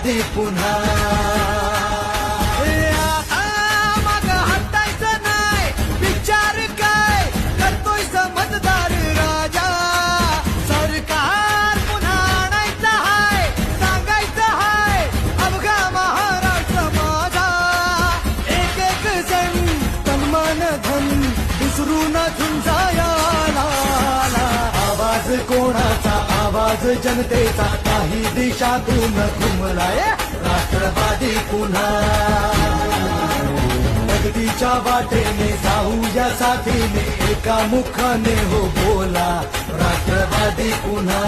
राष्ट्रवादी पुन्हा माग हटायचं नाही, विचार काय करतोय समजदार राजा. सरकार पुन्हा आणायचं हाय, सांगायचं हाय अवघा महाराष्ट्र माझा. एक एक जण तन्मान धन विसरून झुंजायाला. आवाज कोणाचा, आवाज जनतेचा, काही दिशातून घुमलाय राष्ट्रवादी पुन्हा. प्रगतीच्या वाटेने जाऊया साथीने, एका मुखाने हो बोला राष्ट्रवादी पुन्हा.